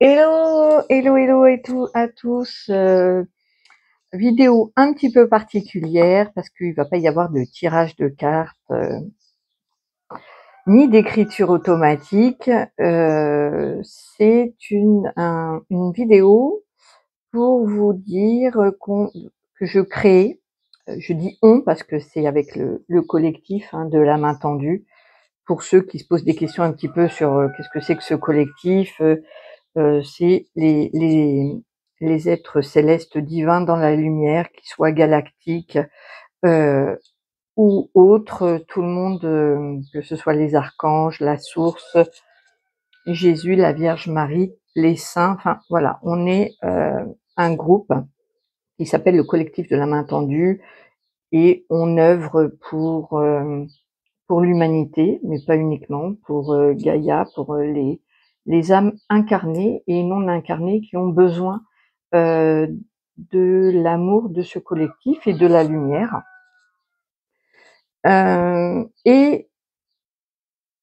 Hello, hello, hello et tout à tous. Vidéo un petit peu particulière parce qu'il va pas y avoir de tirage de cartes ni d'écriture automatique. C'est une vidéo pour vous dire que je crée. Je dis on parce que c'est avec le collectif de la main tendue. Pour ceux qui se posent des questions un petit peu sur qu'est-ce que c'est que ce collectif. C'est les êtres célestes divins dans la lumière, qu'ils soient galactiques heu, ou autres, tout le monde, que ce soit les archanges, la source, Jésus, la Vierge Marie, les saints, enfin voilà, on est un groupe qui s'appelle le collectif de la main tendue et on œuvre pour l'humanité, mais pas uniquement, pour Gaïa, pour les âmes incarnées et non incarnées qui ont besoin euh, de l'amour de ce collectif et de la lumière. Et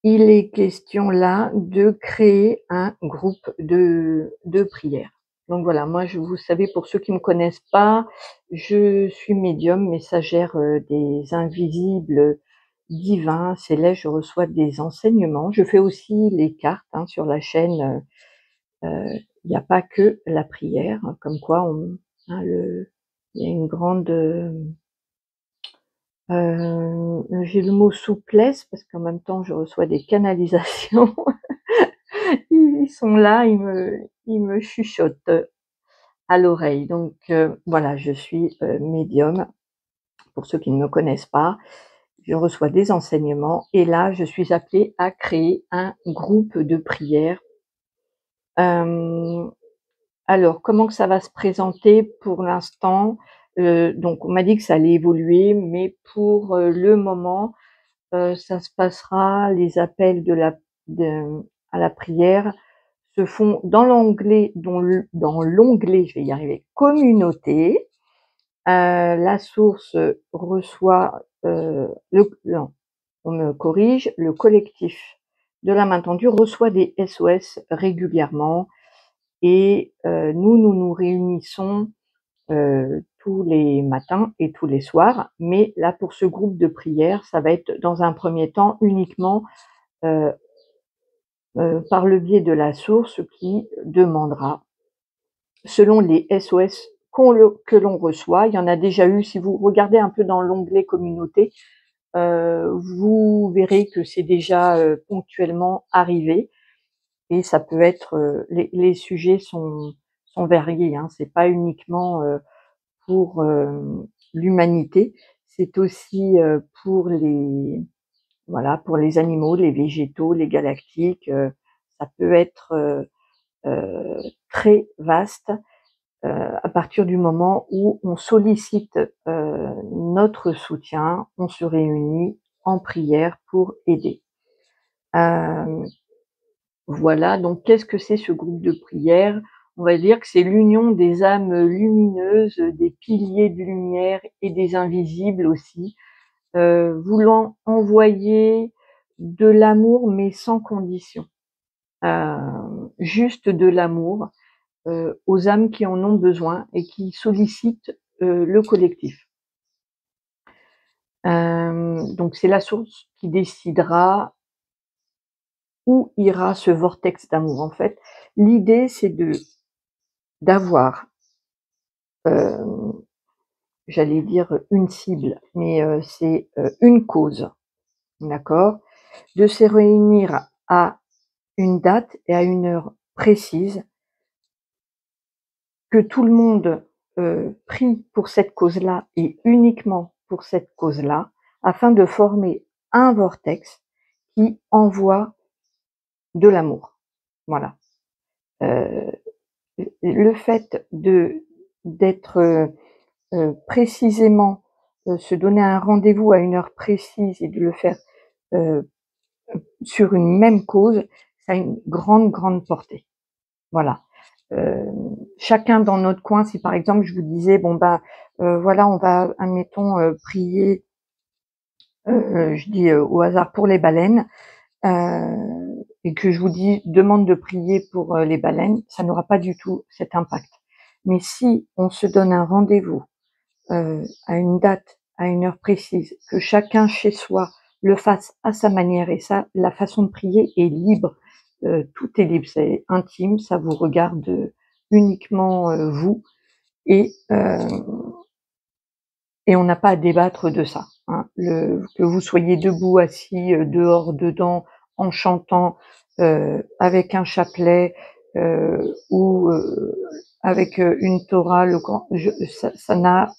il est question là de créer un groupe de prière. Donc voilà, moi, vous savez, pour ceux qui me connaissent pas, je suis médium, messagère des invisibles divins, célestes. Je reçois des enseignements. Je fais aussi les cartes sur la chaîne. Il n'y a pas que la prière, comme quoi il y a une grande, j'ai le mot souplesse parce qu'en même temps je reçois des canalisations. Ils sont là, ils me chuchotent à l'oreille. Donc voilà, je suis médium. Pour ceux qui ne me connaissent pas, je reçois des enseignements et là, je suis appelée à créer un groupe de prière. Alors, comment que ça va se présenter pour l'instant? Donc, on m'a dit que ça allait évoluer, mais pour le moment, ça se passera. Les appels à la prière se font dans l'onglet, dans l'onglet, je vais y arriver, communauté. La source reçoit non, on me corrige, le collectif de la main tendue reçoit des SOS régulièrement et nous réunissons tous les matins et tous les soirs. Mais là, pour ce groupe de prière, ça va être dans un premier temps uniquement euh, par le biais de la source qui demandera, selon les SOS que l'on reçoit. Il y en a déjà eu, si vous regardez un peu dans l'onglet communauté, vous verrez que c'est déjà ponctuellement arrivé et ça peut être, les sujets sont variés, c'est pas uniquement pour l'humanité, c'est aussi pour pour les animaux, les végétaux, les galactiques. Ça peut être très vaste à partir du moment où on sollicite notre soutien, on se réunit en prière pour aider. Voilà, donc qu'est-ce que c'est ce groupe de prière? On va dire que c'est l'union des âmes lumineuses, des piliers de lumière et des invisibles aussi, voulant envoyer de l'amour mais sans condition. Juste de l'amour aux âmes qui en ont besoin et qui sollicitent le collectif. Donc c'est la source qui décidera où ira ce vortex d'amour. En fait, l'idée c'est d'avoir, j'allais dire une cible, mais c'est une cause, d'accord? De se réunir à une date et à une heure précise, que tout le monde prie pour cette cause-là et uniquement pour cette cause-là, afin de former un vortex qui envoie de l'amour. Voilà. Euh, le fait d'être précisément, se donner un rendez-vous à une heure précise et de le faire euh, sur une même cause, ça a une grande, grande portée. Voilà. Chacun dans notre coin, si par exemple je vous disais, bon ben voilà, on va, admettons, prier, je dis au hasard pour les baleines, et et que je vous demande de prier pour les baleines, ça n'aura pas du tout cet impact. Mais si on se donne un rendez-vous à une date, à une heure précise, que chacun chez soi le fasse à sa manière, et ça, la façon de prier est libre, tout est libre, c'est intime, ça vous regarde uniquement vous, et on n'a pas à débattre de ça, hein. Que vous soyez debout, assis, dehors, dedans, en chantant, avec un chapelet, ou avec une Torah, ça n'a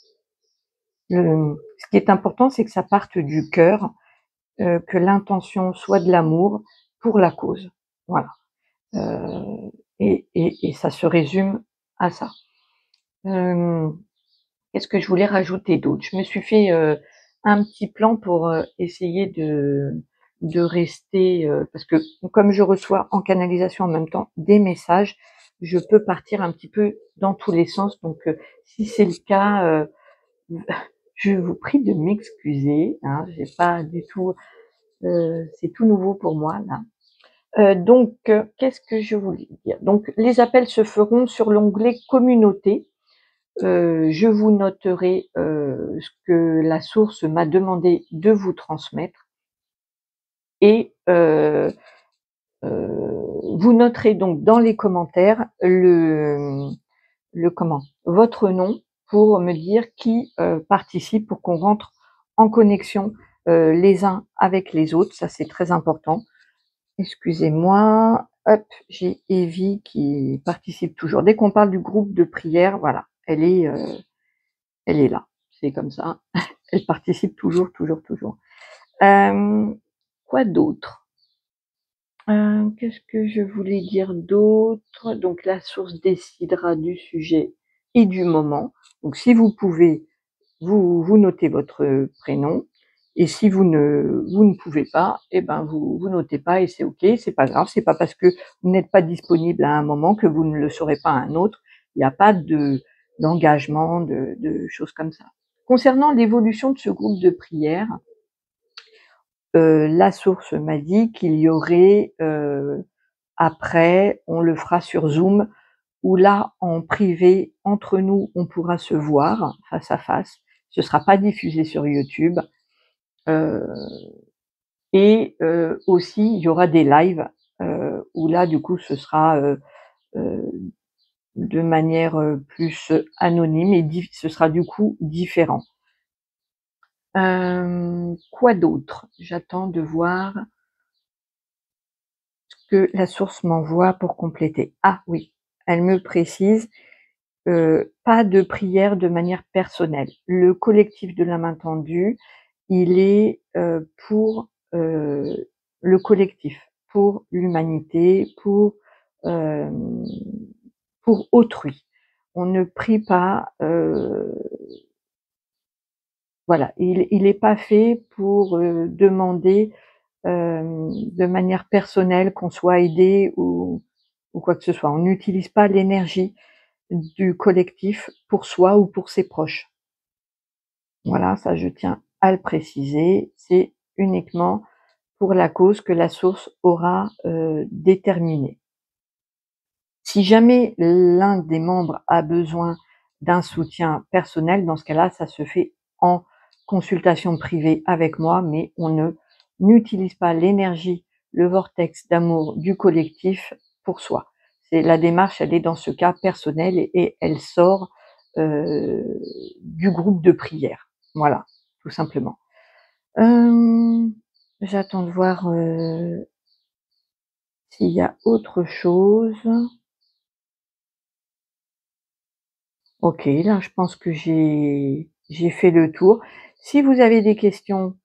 ce qui est important, c'est que ça parte du cœur, que l'intention soit de l'amour pour la cause. Voilà. Et ça se résume à ça. Qu'est-ce que je voulais rajouter d'autre? Je me suis fait un petit plan pour essayer de rester, parce que comme je reçois en canalisation en même temps des messages, je peux partir un petit peu dans tous les sens. Donc si c'est le cas, je vous prie de m'excuser, hein, j'ai pas du tout, c'est tout nouveau pour moi là. Donc qu'est-ce que je voulais dire? Donc les appels se feront sur l'onglet communauté. Je vous noterai ce que la source m'a demandé de vous transmettre, et vous noterez donc dans les commentaires votre nom, pour me dire qui participe, pour qu'on rentre en connexion les uns avec les autres. Ça, c'est très important. Excusez-moi. Hop, j'ai Evie qui participe toujours. Dès qu'on parle du groupe de prière, voilà, elle est là. C'est comme ça. Elle participe toujours, toujours, toujours. Quoi d'autre? Qu'est-ce que je voulais dire d'autre? Donc la source décidera du sujet et du moment. Donc si vous pouvez, vous notez votre prénom, et si vous ne pouvez pas, eh ben vous notez pas, et c'est OK, c'est pas grave, c'est pas parce que vous n'êtes pas disponible à un moment que vous ne le serez pas à un autre. Il n'y a pas d'engagement, de choses comme ça. Concernant l'évolution de ce groupe de prière, la source m'a dit qu'il y aurait, après, on le fera sur Zoom, où là, en privé, entre nous, on pourra se voir face à face. Ce sera pas diffusé sur YouTube. Et aussi, il y aura des lives, où là, du coup, ce sera de manière plus anonyme, et ce sera du coup différent. Quoi d'autre? J'attends de voir que la source m'envoie pour compléter. Ah oui, elle me précise, pas de prière de manière personnelle. Le collectif de la main tendue, il est pour le collectif, pour l'humanité, pour autrui. On ne prie pas, voilà, il est pas fait pour demander de manière personnelle qu'on soit aidé, ou quoi que ce soit. On n'utilise pas l'énergie du collectif pour soi ou pour ses proches. Voilà, ça je tiens à le préciser, c'est uniquement pour la cause que la source aura déterminée. Si jamais l'un des membres a besoin d'un soutien personnel, dans ce cas-là, ça se fait en consultation privée avec moi, mais on n'utilise pas l'énergie, le vortex d'amour du collectif pour soi. C'est la démarche, elle est dans ce cas personnelle, et elle sort du groupe de prière. Voilà, tout simplement. J'attends de voir s'il y a autre chose. OK, là, je pense que j'ai fait le tour. Si vous avez des questions,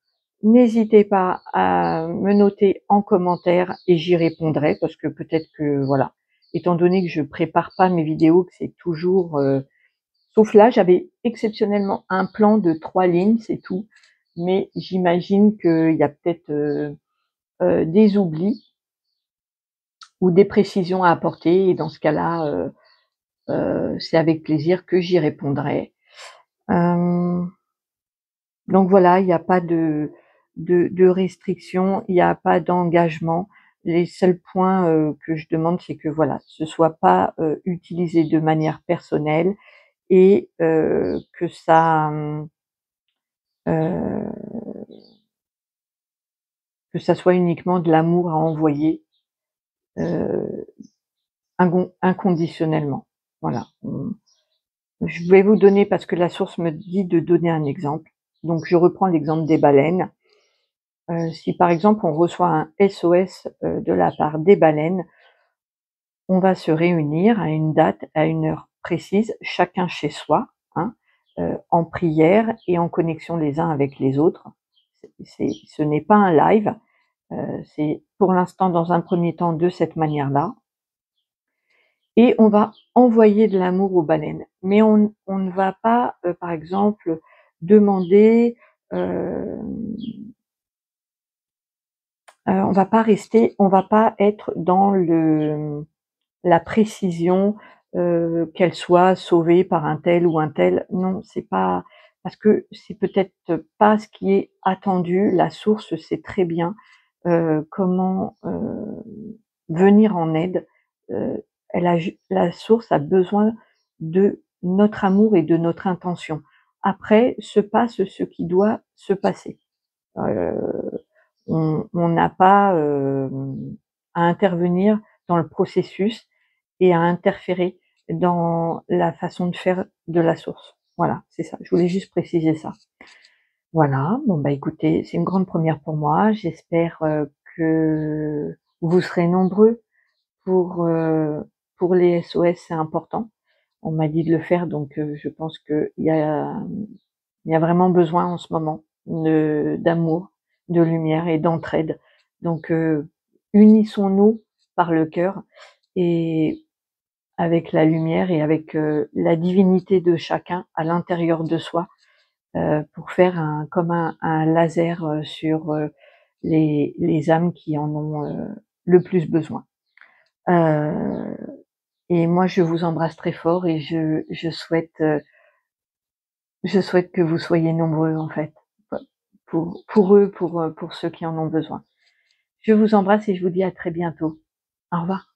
n'hésitez pas à me noter en commentaire et j'y répondrai, parce que peut-être que voilà, étant donné que je prépare pas mes vidéos, que c'est toujours, sauf là, j'avais exceptionnellement un plan de 3 lignes, c'est tout, mais j'imagine qu'il y a peut-être, des oublis ou des précisions à apporter, et dans ce cas-là, c'est avec plaisir que j'y répondrai. Donc voilà, il n'y a pas de restriction, il n'y a pas d'engagement. les seuls points, que je demande, c'est que voilà, ce soit pas, utilisé de manière personnelle et heu, que ça soit uniquement de l'amour à envoyer, heu, inconditionnellement. Voilà. Je vais vous donner parce que la source me dit de donner un exemple. Donc je reprends l'exemple des baleines. Si par exemple on reçoit un SOS, de la part des baleines, on va se réunir à une date, à une heure précise, chacun chez soi, hein, en prière et en connexion les uns avec les autres. Ce n'est pas un live, c'est pour l'instant dans un premier temps de cette manière-là et on va envoyer de l'amour aux baleines. Mais on ne va pas, par exemple, demander, hem, on va pas être dans la précision, qu'elle soit sauvée par un tel ou un tel. Non, c'est pas parce que c'est peut-être pas ce qui est attendu. La source sait très bien, comment, venir en aide. Elle a ju La source a besoin de notre amour et de notre intention. Après, se passe ce qui doit se passer. Heu, on n'a pas, à intervenir dans le processus et à interférer dans la façon de faire de la source. Voilà, c'est ça. Je voulais juste préciser ça. Voilà, bon bah écoutez, c'est une grande première pour moi. J'espère, que vous serez nombreux pour les SOS, c'est important. On m'a dit de le faire, donc je pense il y a vraiment besoin en ce moment de d'amour, de lumière et d'entraide. Donc unissons-nous par le cœur et avec la lumière et avec, la divinité de chacun à l'intérieur de soi, pour faire comme un laser, sur, les âmes qui en ont, le plus besoin. Heu et moi je vous embrasse très fort et je souhaite que vous soyez nombreux en fait, pour eux, pour ceux qui en ont besoin. Je vous embrasse et je vous dis à très bientôt. Au revoir.